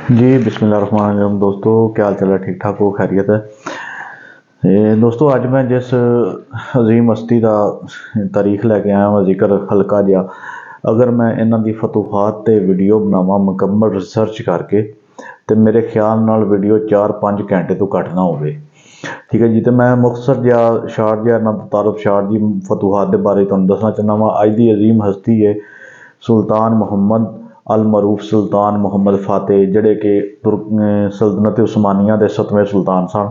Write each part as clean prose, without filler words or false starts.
जी बिस्मिल्लाहिर्रहमानिर्रहीम। दोस्तों क्या हाल चाल है? ठीक ठाक हो? खैरियत है? दोस्तों अज मैं जिस अजीम हस्ती का तारीख लैके आया वा जिक्र हल्का जहा, अगर मैं इन्हों की फतूहात ते वीडियो बनावा मुकम्मल रिसर्च करके, तो मेरे ख्याल नाल वीडियो 4-5 घंटे तो घट ना होवे। ठीक है जी। तो मैं मुख्तसर जहा शार्ट जहा इन्हों तारुफ शार्ट की फतूहात के बारे तुहानूं दसना चाहना वा। अज की अजीम हस्ती है सुल्तान मुहम्मद अल मरूफ सुल्तान मुहम्मद फातेह, जिहड़े कि सल्तनत उस्मानिया के 7वें सुल्तान सन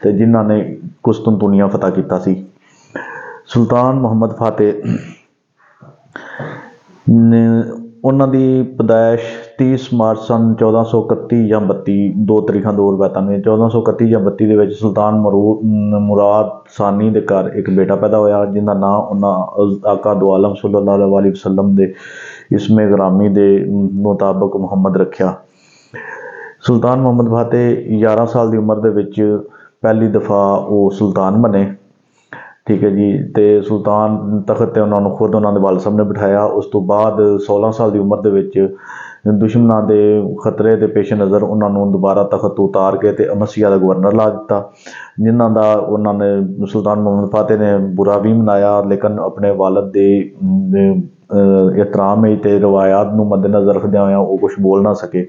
ते जिन्हां ने कुस्तुनतुनिया फतह किया सी। सुल्तान मुहम्मद फातेह ने उन्हां दी पैदाइश 30 मार्च सन 1431 या 32, दो तरीखा दो रवायतां ने। 1431 या 32 के सुल्तान मुराद सानी के घर एक बेटा पैदा होया, जिंदा नाम उन्हें आका दो आलम सल्लल्लाहु अलैहि वसल्लम के इसमें ग्रामी के मुताबिक मुहम्मद रखा। सुल्तान मुहम्मद फातेह 11 साल की उम्र के पहली दफ़ा वो सुल्तान बने। ठीक है जी। तो सुल्तान तख्त ते उन्होंने खुद उन्होंने वाल साहब ने बिठाया। उस तो बाद 16 साल की उम्र के दुश्मनों के खतरे के पेश नज़र उन्होंने दोबारा तख्त तो उतार के ते अमसिया का गवर्नर ला दिता, जिन्हों का उन्होंने सुल्तान मुहम्मद फातेह ने बुरा भी मनाया, लेकिन अपने वालद के एहतराम ते रवायात को मद्देनज़र रखद्या होया वो कुछ बोल ना सके।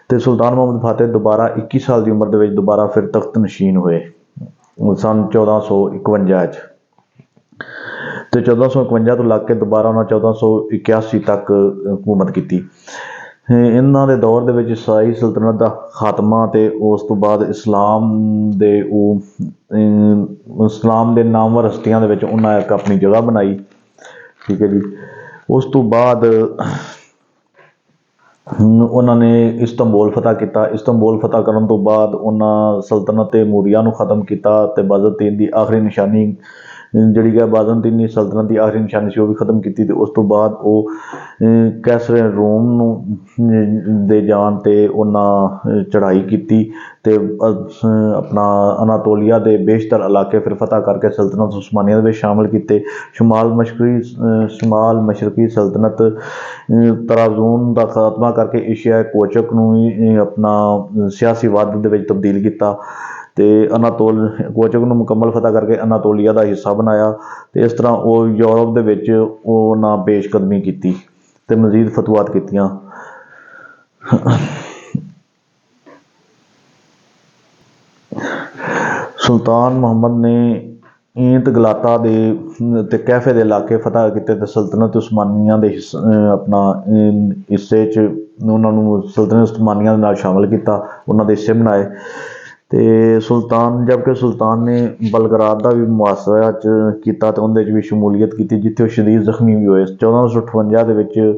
तो सुल्तान मुहम्मद फातेह दोबारा 21 साल की उम्र के दोबारा फिर तख्त नशीन हुए सन 1451। तो 1451 तो लग के दोबारा उन्होंने 1481 तक हुकूमत की। इन्हों के दौर के ईसाई सल्तनत का खात्मा, तो उस तो बाद इस्लाम के नामवर हस्तियों के उन्हें एक अपनी जगह बनाई। ठीक है जी। उस तो बाद उन्होंने इस्तंबुल फतह किया। इस्तंबुल फतह करने तो बाद उन्होंने सल्तनत मूरिया खत्म किया, तो बाज़ंतीन की आखिरी निशानी जी है बाज़ंतीनी सल्तनत की आखिरी निशानी से भी खत्म की। उस तो बाद वो कैसरे रोम दे जान ते उन्हें चढ़ाई की, तो अपना अनातोलिया के बेशतर इलाके फिर फतह करके सल्तनत उस्मानिया में शामिल किए। शुमाल मशरकी सल्तनत तराजून का खात्मा करके एशिया कोचक भी अपना सियासी वाद तब्दील किया, तो कोचक को मुकम्मल फतह करके अनातोलिया का हिस्सा बनाया। तो इस तरह वो यूरोप के पेशकदमी की तो मजीद फतूहात कीतियां। सुल्तान मुहम्मद ने ईंत गलाता दे कैफे के इलाके फतह किए, तो सल्तनत उस्मानिया के अपना हिस्से उन्होंने सल्तनत उस्मानिया नाल शामिल किया, उन्होंने हिस्से बनाए। तो सुल्तान जबकि सुल्तान ने बलगराद का भी मुआसरा किया, तो उनके भी शमूलीयत की, जिथे शदीद जख्मी भी हुए। 1458 के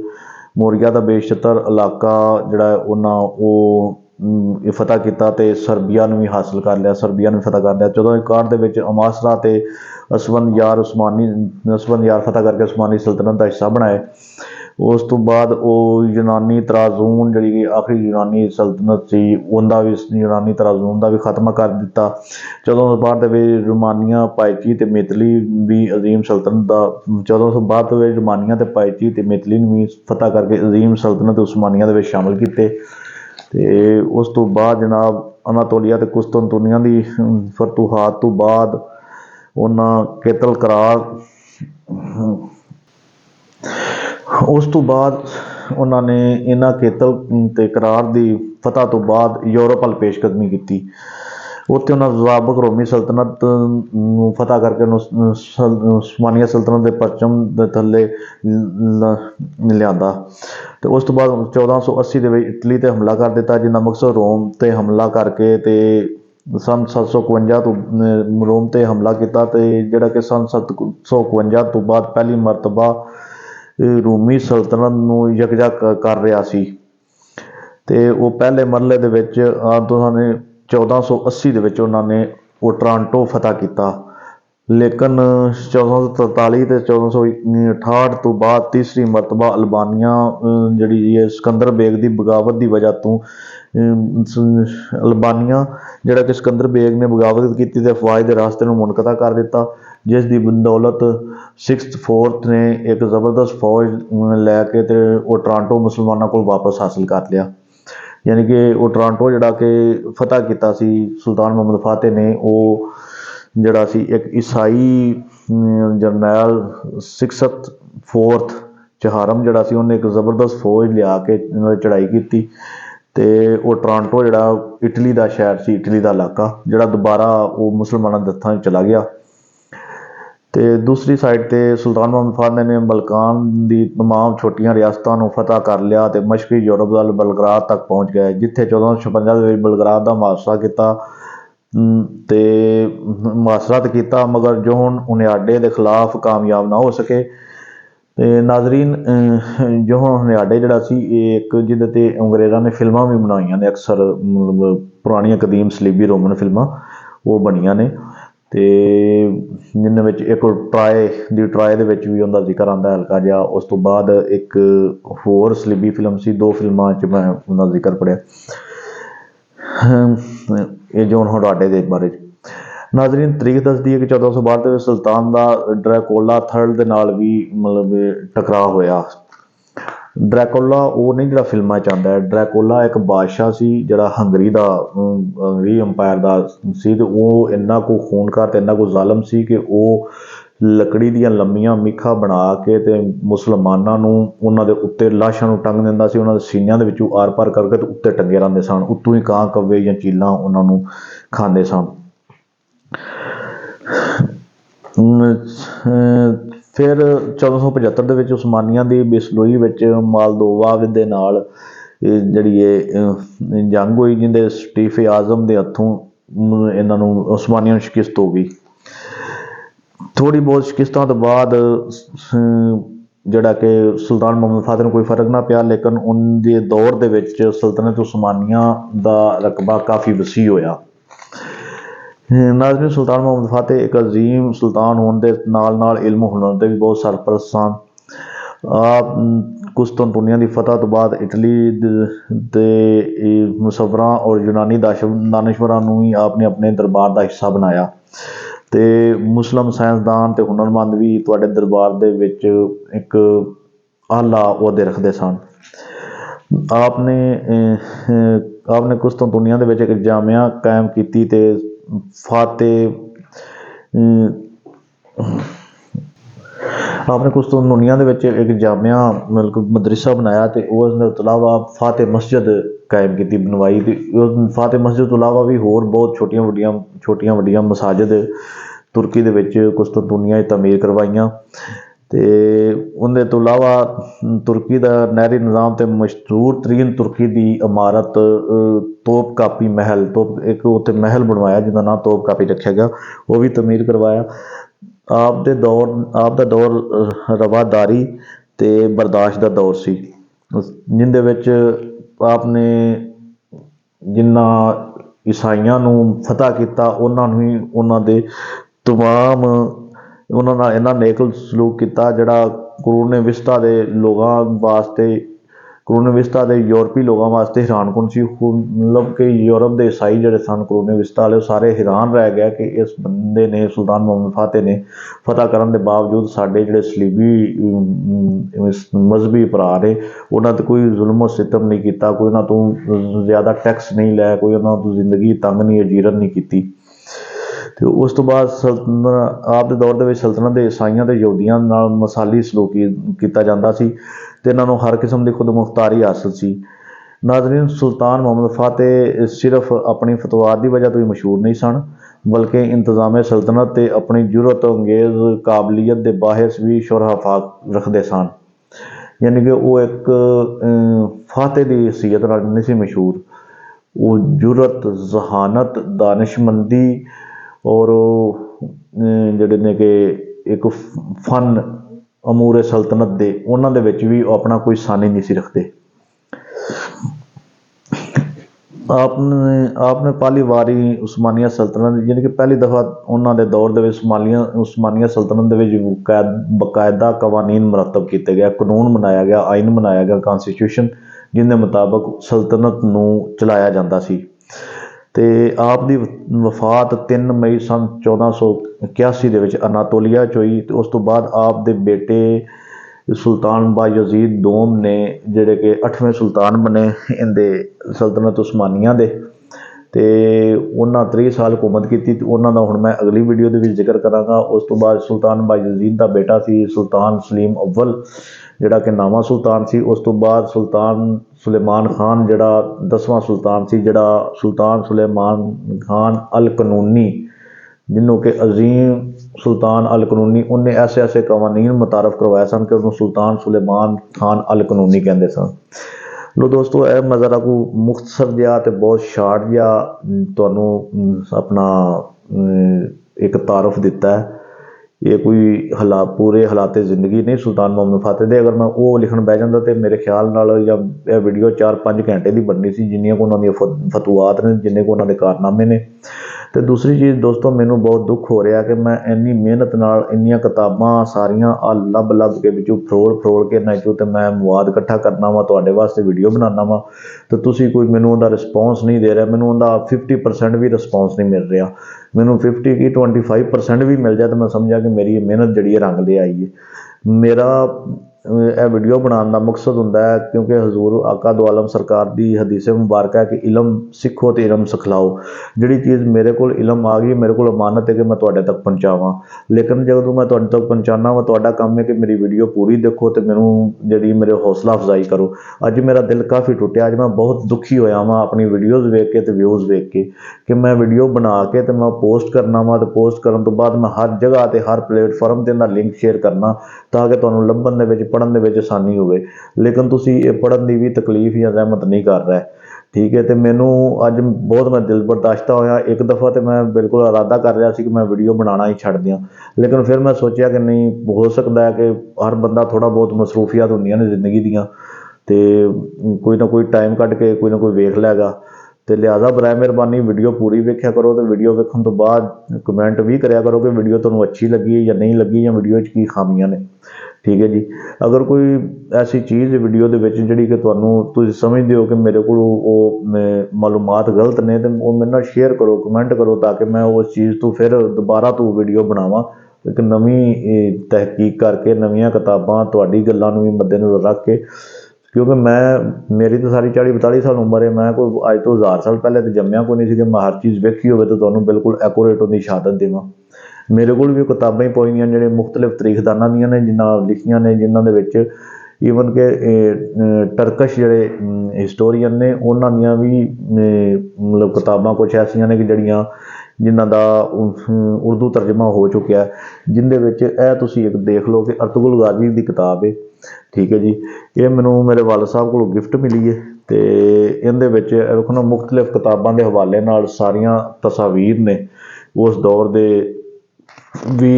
मोरिया का बेशतर इलाका जड़ा उन्होंने फतह किया, तो सर्बिया ने भी हासिल कर लिया, सर्बिया ने फतह कर लिया। 1461 के अमासरा ते असवन यार फतह करके उस्मानी सल्तनत का हिस्सा बनाए। उस तो बाद वो यूनानी तराजून जी आखिरी यूनानी सल्तनत सी, उनका भी यूनानी तराजून का भी खात्मा कर दिता। 1462 रोमानिया पाइची ते मितली भी अजीम सल्तनत का 1462 रोमानिया ते पाइची ते मितली ने भी फतह करके अजीम सल्तनत उस्मानिया के शामिल किए। तो उस तो बाद जनाब अनातोलिया ते कुस्तुनतुनिया की फतूहात तो बाद उन्हें केतल करार, उस तो बाद उन्होंने इन्होंने केतल ते करार की फतह तो बाद यूरोप वाल पेशकदमी की। उत्थे उन्होंने ज़ाबक रोमी सल्तनत फतह करके उस्मानिया सल्तनत के परचम के थले लिया। तो उस तो बाद 1480 के इटली ते हमला कर दिता, जिन्ना मकसद रोम ते हमला करके तो सन 751 तो रोम ते हमला किया, तो जोड़ा कि सन 751 तो बाद पहली मरतबा रोमी सल्तनत को यकजा कर रहा सी। तो वो पहले मरले के उन्होंने 1480 के उन्होंने वो टरांटो फतह किया, लेकिन 1443 तो 1468 तो बाद तीसरी मरतबा अल्बानिया जी सिकंदर बेग की बगावत की वजह तो अल्बानिया जोड़ा कि सिकंदर बेग ने बगावत की तो अफवाज के रास्ते में मुनकता कर दिता, जिसकी बदौलत 6th फोर्थ ने एक जबरदस्त फौज लैके वो टरांटो मुसलमानों को वापस हासिल कर लिया। यानी कि वो टोरंटो जिहड़ा कि फतह किया सी सुल्तान मुहम्मद फाते ने, वो जिहड़ा सी एक ईसाई जरनैल 64th चहारम जिहड़ा सी उन्हें एक जबरदस्त फौज लिया के चढ़ाई की, तो वो टोरंटो जिहड़ा इटली का शहर से, इटली का इलाका जिहड़ा दोबारा वो मुसलमानों के हत्थों चला गया। तो दूसरी साइड ते सुल्तान मुहम्मद फाते ने बलकान की तमाम छोटियां रियासतों को फतह कर लिया, तो मशरकी यूरोप वाल बलगराद तक पहुँच गए, जिथे 1456 बलगराद का मुहासरा किया, तो मुहासरा तो किया मगर जो हुण हुनियाडे के खिलाफ कामयाब ना हो सके। तो नाजरीन, जो हुनियाडे जिहड़ा सी एक जिहदे ते अंग्रेज़ों ने फिल्मां भी बनाईयां ने, अक्सर मतलब पुरानियां कदीम सलीबी रोमन फिल्मां वो बनियां ने, तो जिन्हें विच एक ट्राए दे विच भी उनका जिक्र आंदा हल्का जिहा। उस तो बाद एक होर सलीबी फिल्म सी, 2 फिल्मां च मैं उनका जिक्र पढ़िया, ये जो हुनियाडे दे बारे च। नाजरीन, तरीक दसदी है कि 1462 के सुल्तान का ड्रैकोला थर्ड के नाल भी मतलब टकराव होया। ड्रैकोला वो नहीं जिहड़ा फिल्मां च आंदा है, ड्रैकोला एक बादशाह सी जिहड़ा हंगरी अंपायर का सी, ते वो इन्ना को खूनकार ते इन्ना को जालम सी कि वो लकड़ी दियां लंबियां मिखा बना के ते मुसलमानां नूं उन्हां दे उत्ते लाशां नूं टंग दिंदा सी, उन्हां दे सीनिਆਂ ਦੇ ਵਿੱਚੋਂ आर पार करके ते उत्ते टंगे रहंदे सन, उत्तों ही ਕਾਂ कव्वे ਜਾਂ चीलां उन्हां नूं खांदे सन। फिर 1475 ਦੇ उस्मानिया की बिसलोई ਵਿੱਚ मालदोवा ਦੇ ਨਾਲ ਜਿਹੜੀ जंग हुई, जिंदे स्टीफे आजम के हत्थों इन्हां नूं उस्मानिया नूं शिकस्त हो गई। थोड़ी बहुत शिकस्तां तो बाद जिहड़ा कि सुल्तान मुहम्मद फाते नूं कोई फर्क ना पिया, लेकिन उनके दौर दे विच सल्तनत उस्मानिया का रकबा काफ़ी वसी होया। नाज़रीन, सुल्तान मुहम्मद फाते एक अजीम सुल्तान होने के नाल नाल इल्म हुनर के भी बहुत सरपरस्त सन। आप कुस्तुनतुनिया की फतह तो बाद इटली के मुसवरा और यूनानी दानश्वरां नूं ही आपने अपने दरबार का हिस्सा बनाया, तो मुस्लिम साइंसदान ते हुनरमंद भी तुहाडे दरबार दे विच एक आला ओहदे रखते सन। आपने कुस्तुनतुनिया दे विच एक जामिया कायम की, ते फाते आपने कुस्तुनतुनिया दे विच एक जामिया मतलब मदरसा बनाया, तो उसके अलावा फाते मस्जिद कायम की बनवाई, तो फाते मस्जिद तो अलावा भी होर बहुत छोटियां वड्डियां मसाजिद तुर्की दे विच कुस्तुनतुनिया तमीर करवाइयां। तो उनके तो अलावा तुर्की का नहरी निज़ाम तो मशहूर तरीन तुर्की की इमारत तोप कापी महल, एक उत्थे महल बनवाया जिसका नाम तोप कापी रखा गया, वो भी तमीर करवाया। आप दा दौर रवादारी ते बर्दाश्त का दौर सी, जिंदे विच आपने जिन्ना ईसाइयां नूं फतह किया उन्हां नूं ही उन्हां दे तमाम उन्हां नाल इन्ना नेक सलूक किया जिहड़ा कुरून विस्ता के लोगों वास्ते, कुरून विस्ता के यूरोपी लोगों वास्ते हैरानकुन सी। मतलब कि यूरोप के ईसाई जिहड़े सन कुरून विस्ता वाले, सारे हैरान रह गए कि इस बंदे ने, सुल्तान मुहम्मद फाते ने फतह करने के बावजूद साडे जिहड़े सलीबी मजहबी भरा ने उन्हां ते कोई जुल्म सितम नहीं किया, कोई उन्हां तो ज़्यादा टैक्स नहीं लिया, कोई उन्हां तो जिंदगी तंग नहीं अजीरन नहीं की। तो उस तो बाद आप दे दौर दे विच सल्तनत के ईसाइयां ते यहूदियां नाल मसाली सलूक किया जाता सी, ते इन्हां नूं हर किस्म की खुद मुख्तारी हासिल सी। नाज़रीन, सुल्तान मुहम्मद फाते सिर्फ अपनी फतवार की वजह तो ही मशहूर नहीं सन, बल्कि इंतजाम सल्तनत ते अपनी जुरत अंगेज़ काबलियत के बाहिस भी शोहरत रखते सन। यानी कि वो एक फाते की हैसीयत नाल नहीं सी मशहूर, वो जुरत, जहानत, दानिशमंदी और जिहड़े ने कि एक फन अमूरे सल्तनत दे उन्हां दे विच भी अपना कोई सानी नहीं सी रखते। आपने पहली वारी उस्मानिया सल्तनत यानी कि पहली दफ़ा उन्होंने दौर के उस्मानिया सल्तनत के बकायदा कवानीन मुरतब किए गए, कानून बनाया गया, आइन बनाया गया, कॉन्स्टिट्यूशन जिनके मुताबिक सल्तनत नूं चलाया जाता सी। ते आप दी वफात 3 मई सन 1481 दे विच अनातोलिया च होई, ते उस तो बाद आप दे बेटे सुल्तान बायजीद दोम ने ਜਿਹੜੇ कि 8वें सुल्तान बने इनके सल्तनत उस्मानिया ਦੇ ਤੇ ਉਹਨਾਂ 30 ਸਾਲ ਹਕੂਮਤ ਕੀਤੀ ਤੇ ਉਹਨਾਂ ਦਾ ਹੁਣ ਮੈਂ ਅਗਲੀ ਵੀਡੀਓ ਦੇ ਵਿੱਚ ਜ਼ਿਕਰ ਕਰਾਂਗਾ। ਉਸ ਤੋਂ ਬਾਅਦ ਸੁਲਤਾਨ ਬਾਇਜ਼ੀਦ ਦਾ ਬੇਟਾ ਸੀ ਸੁਲਤਾਨ ਸਲੀਮ ਅਵਲ ਜਿਹੜਾ ਕਿ ਨਾਮਾ ਸੁਲਤਾਨ ਸੀ। ਉਸ ਤੋਂ ਬਾਅਦ ਸੁਲਤਾਨ ਸੁਲੇਮਾਨ ਖਾਨ ਜਿਹੜਾ 10ਵਾਂ ਸੁਲਤਾਨ ਸੀ, ਜਿਹੜਾ ਸੁਲਤਾਨ ਸੁਲੇਮਾਨ ਖਾਨ ਅਲ ਕਾਨੂਨੀ ਜਿਹਨੂੰ ਕਿ ਅਜ਼ੀਮ ਸੁਲਤਾਨ ਅਲ ਕਾਨੂਨੀ ਉਹਨੇ ਐਸੇ ਐਸੇ ਕਵਾਨੀਨ ਮੁਤਾਰਫ ਕਰਵਾਏ ਸਨ ਕਿ ਉਹਨੂੰ ਸੁਲਤਾਨ ਸੁਲੇਮਾਨ ਖਾਨ ਅਲ ਕਾਨੂਨੀ ਕਹਿੰਦੇ ਸਨ। ਲੋ ਦੋਸਤੋ, ਇਹ ਮੈਂ ਜ਼ਰਾ ਕੋ ਮੁਖਤਸਰ ਜਿਹਾ ਤੇ ਬਹੁਤ ਸ਼ਾਰਟ ਜਿਹਾ ਤੁਹਾਨੂੰ ਆਪਣਾ ਇੱਕ ਤਾਰਫ ਦਿੱਤਾ ਹੈ। ਇਹ ਕੋਈ ਪੂਰੇ ਹਾਲਾਤ ਜ਼ਿੰਦਗੀ ਨਹੀਂ ਸੁਲਤਾਨ ਮੁਹੰਮਦ ਫਤਿਹ ਦੇ। ਅਗਰ ਮੈਂ ਉਹ ਲਿਖਣ ਬਹਿ ਜਾਂਦਾ ਤਾਂ ਮੇਰੇ ਖਿਆਲ ਨਾਲ ਜਾਂ ਇਹ ਵੀਡੀਓ 4-5 ਘੰਟੇ ਦੀ ਬਣਨੀ ਸੀ, ਜਿੰਨੀਆਂ ਕੁ ਉਹਨਾਂ ਦੀਆਂ ਫਤੂਆਤ ਨੇ, ਜਿੰਨੇ ਕੁ ਉਹਨਾਂ ਦੇ ਕਾਰਨਾਮੇ ਨੇ। ਤੇ ਦੂਸਰੀ ਚੀਜ਼ ਦੋਸਤੋ, ਮੈਨੂੰ ਬਹੁਤ ਦੁੱਖ ਹੋ ਰਿਹਾ ਕਿ ਮੈਂ ਇੰਨੀ ਮਿਹਨਤ ਨਾਲ ਇੰਨੀਆਂ ਕਿਤਾਬਾਂ ਸਾਰੀਆਂ ਲੱਭ ਕੇ ਵਿੱਚੋਂ ਫਰੋਲ ਕੇ ਨਾ ਤੇ ਮੈਂ ਮਵਾਦ ਇਕੱਠਾ ਕਰਨਾ ਵਾ, ਤੁਹਾਡੇ ਵਾਸਤੇ ਵੀਡੀਓ ਬਣਾਉਣਾ ਵਾ, ਤੇ ਤੁਸੀਂ ਕੋਈ ਮੈਨੂੰ ਉਹਦਾ ਰਿਸਪੌਂਸ ਨਹੀਂ ਦੇ ਰਿਹਾ। ਮੈਨੂੰ ਉਹਦਾ 50% ਵੀ ਰਿਸਪੌਂਸ ਨਹੀਂ ਮਿਲ ਰਿਹਾ। ਮੈਨੂੰ 25% ਵੀ ਮਿਲ ਜਾਏ ਤਾਂ ਮੈਂ ਸਮਝਿਆ ਕਿ ਮੇਰੀ ਮਿਹਨਤ ਜਿਹੜੀ ਹੈ ਰੰਗ ਲੈ ਆਈ ਹੈ। ਮੇਰਾ ਇਹ ਵੀਡੀਓ ਬਣਾਉਣ ਦਾ ਮਕਸਦ ਹੁੰਦਾ ਹੈ ਕਿਉਂਕਿ ਹਜ਼ੂਰ ਆਕਾ ਦੋ ਆਲਮ ਸਰਕਾਰ ਦੀ ਹਦੀਸ ਮੁਬਾਰਕ ਹੈ ਕਿ ਇਲਮ ਸਿੱਖੋ ਤੇ ਇਲਮ ਸਿਖਲਾਓ। ਜਿਹੜੀ ਚੀਜ਼ ਮੇਰੇ ਕੋਲ ਇਲਮ ਆ ਗਈ, ਮੇਰੇ ਕੋਲ ਅਮਾਨਤ ਹੈ ਕਿ ਮੈਂ ਤੁਹਾਡੇ ਤੱਕ ਪਹੁੰਚਾਵਾਂ। ਲੇਕਿਨ ਜਦੋਂ ਮੈਂ ਤੁਹਾਡੇ ਤੱਕ ਪਹੁੰਚਾਉਣਾ ਵਾ, ਤੁਹਾਡਾ ਕੰਮ ਹੈ ਕਿ ਮੇਰੀ ਵੀਡੀਓ ਪੂਰੀ ਦੇਖੋ ਤੇ ਮੈਨੂੰ ਜਿਹੜੀ ਮੇਰੇ ਹੌਸਲਾ ਅਫਜ਼ਾਈ ਕਰੋ। ਅੱਜ ਮੇਰਾ ਦਿਲ ਕਾਫੀ ਟੁੱਟਿਆ, ਅੱਜ ਮੈਂ ਬਹੁਤ ਦੁਖੀ ਹੋਇਆ ਵਾਂ ਆਪਣੀ ਵੀਡੀਓਜ਼ ਵੇਖ ਕੇ ਤੇ ਵਿਊਜ਼ ਵੇਖ ਕੇ ਕਿ ਮੈਂ ਵੀਡੀਓ ਬਣਾ ਕੇ ਤੇ ਮੈਂ ਪੋਸਟ ਕਰਨਾ ਵਾ, ਤੇ ਪੋਸਟ ਕਰਨ ਤੋਂ ਬਾਅਦ ਮੈਂ ਹਰ ਜਗ੍ਹਾ ਤੇ ਹਰ ਪਲੇਟਫਾਰਮ ਤੇ ਇਹਦਾ ਲਿੰਕ ਸ਼ੇਅਰ ਕਰਨਾ ਤਾਂ ਕਿ ਤੁਹਾਨੂੰ ਲੱਭਣ ਦੇ ਵਿੱਚ, ਪੜ੍ਹਨ ਦੇ ਵਿੱਚ ਆਸਾਨੀ ਹੋਵੇ। ਲੇਕਿਨ ਤੁਸੀਂ ਇਹ ਪੜ੍ਹਨ ਦੀ ਵੀ ਤਕਲੀਫ ਜਾਂ ਜ਼ਹਿਮਤ ਨਹੀਂ ਕਰ ਰਹੇ, ਠੀਕ ਹੈ। ਤੇ ਮੈਨੂੰ ਅੱਜ ਬਹੁਤ ਮੈਂ ਦਿਲ ਬਰਦਾਸ਼ਤਾ ਹੋਇਆ। ਇੱਕ ਦਫਾ ਤੇ ਮੈਂ ਬਿਲਕੁਲ ਇਰਾਦਾ ਕਰ ਰਿਹਾ ਸੀ ਕਿ ਮੈਂ ਵੀਡੀਓ ਬਣਾਉਣਾ ਹੀ ਛੱਡ ਦਿਆਂ, ਲੇਕਿਨ ਫਿਰ ਮੈਂ ਸੋਚਿਆ ਕਿ ਨਹੀਂ, ਹੋ ਸਕਦਾ ਹੈ ਕਿ ਹਰ ਬੰਦਾ ਥੋੜ੍ਹਾ ਬਹੁਤ ਮਸਰੂਫੀਅਤ ਹੁੰਦੀਆਂ ਨੇ ਜ਼ਿੰਦਗੀ ਦੀਆਂ, ਤੇ ਕੋਈ ਨਾ ਕੋਈ ਟਾਈਮ ਕੱਢ ਕੇ ਕੋਈ ਨਾ ਕੋਈ ਵੇਖ ਲੈਗਾ। ਤੇ ਲਿਹਾਜ਼ਾ ਬਰਾਏ ਮਿਹਰਬਾਨੀ ਵੀਡੀਓ ਪੂਰੀ ਵੇਖਿਆ ਕਰੋ ਤੇ ਵੀਡੀਓ ਵੇਖਣ ਤੋਂ ਬਾਅਦ ਕਮੈਂਟ ਵੀ ਕਰਿਆ ਕਰੋ ਕਿ ਵੀਡੀਓ ਤੁਹਾਨੂੰ ਅੱਛੀ ਲੱਗੀ ਜਾਂ ਨਹੀਂ ਲੱਗੀ, ਜਾਂ ਵੀਡੀਓ 'ਚ ਕੀ ਖਾਮੀਆਂ ਨੇ, ਠੀਕ ਹੈ ਜੀ। ਅਗਰ ਕੋਈ ਐਸੀ ਚੀਜ਼ ਵੀਡੀਓ ਦੇ ਵਿੱਚ ਜਿਹੜੀ ਕਿ ਤੁਸੀਂ ਸਮਝਦੇ ਹੋ ਕਿ ਮੇਰੇ ਕੋਲ ਉਹ ਮਾਲੂਮਾਤ ਗਲਤ ਨੇ, ਤੇ ਉਹ ਮੇਰੇ ਨਾਲ ਸ਼ੇਅਰ ਕਰੋ, ਕਮੈਂਟ ਕਰੋ, ਤਾਂ ਕਿ ਮੈਂ ਉਸ ਚੀਜ਼ ਤੋਂ ਫਿਰ ਦੁਬਾਰਾ ਤੋਂ ਵੀਡੀਓ ਬਣਾਵਾਂ। ਇੱਕ ਨਵੀਂ ਤਹਿਕੀਕ ਕਰਕੇ ਨਵੀਆਂ ਕਿਤਾਬਾਂ ਤੁਹਾਡੀ ਗੱਲਾਂ ਨੂੰ ਵੀ ਮੱਦੇਨਜ਼ਰ ਰੱਖ ਕੇ, ਕਿਉਂਕਿ ਮੇਰੀ ਤਾਂ ਸਾਰੀ 40-42 ਸਾਲ ਉਮਰ ਹੈ। ਮੈਂ ਕੋਈ ਅੱਜ ਤੋਂ 1000 ਸਾਲ ਪਹਿਲੇ ਤਾਂ ਜੰਮਿਆ ਕੋਈ ਨਹੀਂ ਸੀ ਕਿ ਮੈਂ ਹਰ ਚੀਜ਼ ਵੇਖੀ ਹੋਵੇ ਤਾਂ ਤੁਹਾਨੂੰ ਬਿਲਕੁਲ ਐਕੂਰੇਟ ਉਹਦੀ ਸ਼ਹਾਦਤ ਦੇਵਾਂ। ਮੇਰੇ ਕੋਲ ਵੀ ਕਿਤਾਬਾਂ ਹੀ ਪਈਆਂ ਜਿਹੜੀਆਂ ਮੁਖਤਲਿਫ ਤਰੀਖਦਾਨਾਂ ਦੀਆਂ ਨੇ, ਜਿਨ੍ਹਾਂ ਲਿਖੀਆਂ ਨੇ, ਜਿਨ੍ਹਾਂ ਦੇ ਵਿੱਚ ਈਵਨ ਕਿ ਟਰਕਸ਼ ਜਿਹੜੇ ਹਿਸਟੋਰੀਅਨ ਨੇ ਉਹਨਾਂ ਦੀਆਂ ਵੀ ਮਤਲਬ ਕਿਤਾਬਾਂ ਕੁਛ ਐਸੀਆਂ ਨੇ ਕਿ ਜਿਨ੍ਹਾਂ ਦਾ ਉਰਦੂ ਤਰਜਮਾ ਹੋ ਚੁੱਕਿਆ, ਜਿਹਦੇ ਵਿੱਚ ਇਹ ਤੁਸੀਂ ਇੱਕ ਦੇਖ ਲਓ ਕਿ ਅਰਤੁਗਰਲ ਗਾਜ਼ੀ ਦੀ ਕਿਤਾਬ ਹੈ, ਠੀਕ ਹੈ ਜੀ। ਇਹ ਮੈਨੂੰ ਮੇਰੇ ਵਾਲਦ ਸਾਹਿਬ ਕੋਲੋਂ ਗਿਫਟ ਮਿਲੀ ਹੈ ਤੇ ਇਹਦੇ ਵਿੱਚ ਵੇਖੋ ਨਾ ਮੁਖਤਲਿਫ ਕਿਤਾਬਾਂ ਦੇ ਹਵਾਲੇ ਨਾਲ ਸਾਰੀਆਂ ਤਸਵੀਰ ਨੇ ਉਸ ਦੌਰ ਦੇ ਵੀ।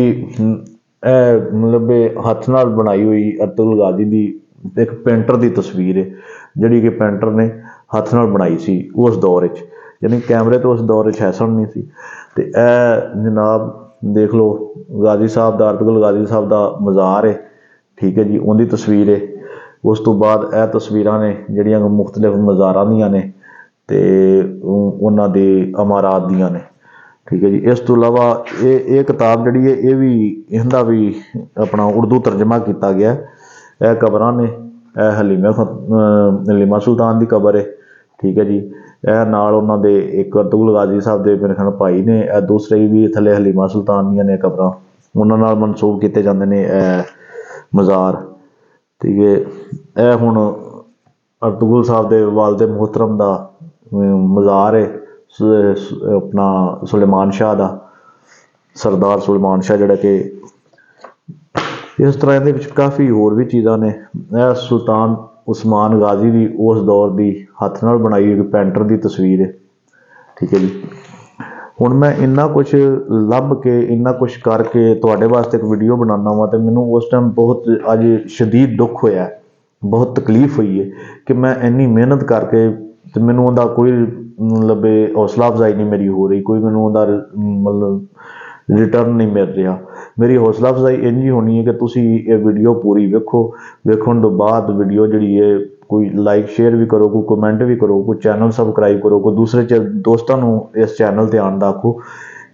ਇਹ ਮਤਲਬ ਹੱਥ ਨਾਲ ਬਣਾਈ ਹੋਈ ਅਰਤੁਗਰਲ ਗਾਜ਼ੀ ਦੀ ਇੱਕ ਪੇਂਟਰ ਦੀ ਤਸਵੀਰ ਹੈ, ਜਿਹੜੀ ਕਿ ਪੇਂਟਰ ਨੇ ਹੱਥ ਨਾਲ ਬਣਾਈ ਸੀ ਉਸ ਦੌਰ ਵਿੱਚ, ਯਾਨੀ ਕੈਮਰੇ ਤੋਂ ਉਸ ਦੌਰ ਵਿੱਚ ਹੈਸਨ ਨਹੀਂ ਸੀ। ਤੇ ਇਹ ਜਨਾਬ ਦੇਖ ਲਓ ਗਾਜ਼ੀ ਸਾਹਿਬ ਦਾ, ਅਰਤੁਗਰਲ ਗਾਜ਼ੀ ਸਾਹਿਬ ਦਾ ਮਜ਼ਾਰ ਹੈ, ਠੀਕ ਹੈ ਜੀ, ਉਹਦੀ ਤਸਵੀਰ ਹੈ। ਉਸ ਤੋਂ ਬਾਅਦ ਇਹ ਤਸਵੀਰਾਂ ਨੇ ਜਿਹੜੀਆਂ ਮੁਖਤਲਿਫ ਮਜ਼ਾਰਾਂ ਦੀਆਂ ਨੇ ਤੇ ਉਹਨਾਂ ਦੇ ਅਮਾਰਾਤ ਦੀਆਂ ਨੇ, ਠੀਕ ਹੈ ਜੀ। ਇਸ ਤੋਂ ਇਲਾਵਾ ਇਹ ਕਿਤਾਬ ਜਿਹੜੀ ਹੈ ਇਹ ਵੀ ਇਹਦਾ ਵੀ ਆਪਣਾ ਉਰਦੂ ਤਰਜਮਾ ਕੀਤਾ ਗਿਆ। ਇਹ ਕਬਰਾਂ ਨੇ, ਇਹ ਹਲੀਮਾ ਸੁਲਤਾਨ ਦੀ ਕਬਰ ਹੈ, ਠੀਕ ਹੈ ਜੀ। ਇਹ ਨਾਲ ਉਹਨਾਂ ਦੇ ਇੱਕ ਅਰਤੁਗਰਲ ਗਾਜ਼ੀ ਸਾਹਿਬ ਦੇ ਮੇਰੇ ਖਿਆਲ ਭਾਈ ਨੇ, ਇਹ ਦੂਸਰੇ ਵੀ ਥੱਲੇ ਹਲੀਮਾ ਸੁਲਤਾਨ ਦੀਆਂ ਨੇ ਕਬਰਾਂ, ਉਹਨਾਂ ਨਾਲ ਮਨਸੂਬ ਕੀਤੇ ਜਾਂਦੇ ਨੇ ਇਹ ਮਜ਼ਾਰ, ਠੀਕ ਹੈ। ਇਹ ਹੁਣ ਅਰਤੁਗਰਲ ਸਾਹਿਬ ਦੇ ਵਾਲਿਦ ਮੁਹਤਰਮ ਦਾ ਮਜ਼ਾਰ ਹੈ, ਆਪਣਾ ਸੁਲੇਮਾਨ ਸ਼ਾਹ ਦਾ, ਸਰਦਾਰ ਸੁਲੇਮਾਨ ਸ਼ਾਹ, ਜਿਹੜਾ ਕਿ ਇਸ ਤਰ੍ਹਾਂ ਇਹਦੇ ਵਿੱਚ ਕਾਫੀ ਹੋਰ ਵੀ ਚੀਜ਼ਾਂ ਨੇ। ਇਹ ਸੁਲਤਾਨ ਉਸਮਾਨ ਗਾਜ਼ੀ ਦੀ ਉਸ ਦੌਰ ਦੀ ਹੱਥ ਨਾਲ ਬਣਾਈ ਇੱਕ ਪੇਂਟਰ ਦੀ ਤਸਵੀਰ ਹੈ, ਠੀਕ ਹੈ ਜੀ। ਹੁਣ ਮੈਂ ਇੰਨਾ ਕੁਛ ਲੱਭ ਕੇ, ਇੰਨਾ ਕੁਛ ਕਰਕੇ ਤੁਹਾਡੇ ਵਾਸਤੇ ਇੱਕ ਵੀਡੀਓ ਬਣਾਉਣਾ ਵਾ, ਤੇ ਮੈਨੂੰ ਉਸ ਟਾਈਮ ਬਹੁਤ ਅੱਜ ਸ਼ਦੀਦ ਦੁੱਖ ਹੋਇਆ, ਬਹੁਤ ਤਕਲੀਫ ਹੋਈ ਹੈ ਕਿ ਮੈਂ ਇੰਨੀ ਮਿਹਨਤ ਕਰਕੇ ਤੇ ਮੈਨੂੰ ਉਹਦਾ ਕੋਈ ਮਤਲਬ ਹੌਸਲਾ ਅਫਜ਼ਾਈ ਨਹੀਂ ਮੇਰੀ ਹੋ ਰਹੀ, ਕੋਈ ਮੈਨੂੰ ਉਹਦਾ ਮਤਲਬ ਰਿਟਰਨ ਨਹੀਂ ਮਿਲ ਰਿਹਾ। ਮੇਰੀ ਹੌਸਲਾ ਅਫਜ਼ਾਈ ਇੰਝ ਹੀ ਹੋਣੀ ਹੈ ਕਿ ਤੁਸੀਂ ਇਹ ਵੀਡੀਓ ਪੂਰੀ ਵੇਖੋ, ਵੇਖਣ ਤੋਂ ਬਾਅਦ ਵੀਡੀਓ ਜਿਹੜੀ ਹੈ ਕੋਈ ਲਾਈਕ ਸ਼ੇਅਰ ਵੀ ਕਰੋ, ਕੋਈ ਕਮੈਂਟ ਵੀ ਕਰੋ, ਕੋਈ ਚੈਨਲ ਸਬਸਕ੍ਰਾਈਬ ਕਰੋ, ਕੋਈ ਦੂਸਰੇ ਦੋਸਤਾਂ ਨੂੰ ਇਸ ਚੈਨਲ 'ਤੇ ਆਉਣ ਦਾ ਆਖੋ।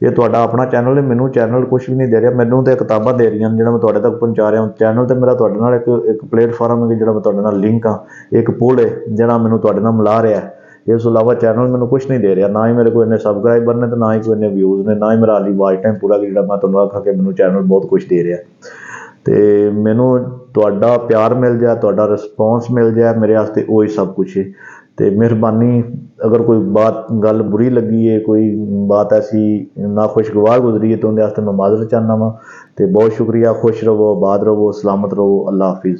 ਇਹ ਤੁਹਾਡਾ ਆਪਣਾ ਚੈਨਲ ਹੈ, ਮੈਨੂੰ ਚੈਨਲ ਕੁਝ ਵੀ ਨਹੀਂ ਦੇ ਰਿਹਾ, ਮੈਨੂੰ ਤਾਂ ਕਿਤਾਬਾਂ ਦੇ ਰਹੀਆਂ ਨੇ ਜਿਹੜਾ ਮੈਂ ਤੁਹਾਡੇ ਤੱਕ ਪਹੁੰਚਾ ਰਿਹਾ। ਚੈਨਲ ਤੇ ਮੇਰਾ ਤੁਹਾਡੇ ਨਾਲ ਇੱਕ ਪਲੇਟਫਾਰਮ ਹੈ ਜਿਹੜਾ ਮੈਂ ਤੁਹਾਡੇ ਨਾਲ ਲਿੰਕ ਆ, ਇੱਕ ਪੁੱਲ ਹੈ ਜਿਹੜਾ ਮੈਨੂੰ ਤੁਹਾਡੇ ਨਾਲ ਮਿਲਾ ਰਿਹਾ। ਇਸ ਤੋਂ ਇਲਾਵਾ ਚੈਨਲ ਮੈਨੂੰ ਕੁਝ ਨਹੀਂ ਦੇ ਰਿਹਾ, ਨਾ ਹੀ ਮੇਰੇ ਕੋਲ ਇੰਨੇ ਸਬਸਕ੍ਰਾਈਬਰ ਨੇ ਤੇ ਨਾ ਹੀ ਕੋਈ ਇੰਨੇ ਵਿਊਜ਼ ਨੇ, ਨਾ ਹੀ ਮੇਰਾ ਹਾਲੀ ਵਾਚ ਟਾਈਮ ਪੂਰਾ ਜਿਹੜਾ ਮੈਂ ਤੁਹਾਨੂੰ ਆਖਾਂ ਕਿ ਮੈਨੂੰ ਚੈਨਲ ਬਹੁਤ ਕੁਝ ਦੇ ਰਿਹਾ। ਤੇ ਮੈਨੂੰ ਤੁਹਾਡਾ ਪਿਆਰ ਮਿਲ ਜਾਏ, ਤੁਹਾਡਾ ਰਿਸਪੌਂਸ ਮਿਲ ਜਾਏ, ਮੇਰੇ ਵਾਸਤੇ ਉਹੀ ਸਭ ਕੁਝ ਹੈ। ਤੇ ਮਿਹਰਬਾਨੀ, ਅਗਰ ਕੋਈ ਗੱਲ ਬੁਰੀ ਲੱਗੀ ਹੈ, ਕੋਈ ਬਾਤ ਐਸੀ ਨਾਖੁਸ਼ਗਵਾਰ ਗੁਜ਼ਰੀ ਹੈ ਤਾਂ ਉਹਦੇ ਵਾਸਤੇ ਮੈਂ ਮਾਜ਼ਰਤ ਚਾਹੁੰਦਾ ਵਾਂ। ਤੇ ਬਹੁਤ ਸ਼ੁਕਰੀਆ। ਖੁਸ਼ ਰਹੋ, ਆਬਾਦ ਰਹੋ, ਸਲਾਮਤ ਰਹੋ। ਅੱਲਾ ਹਾਫਿਜ਼।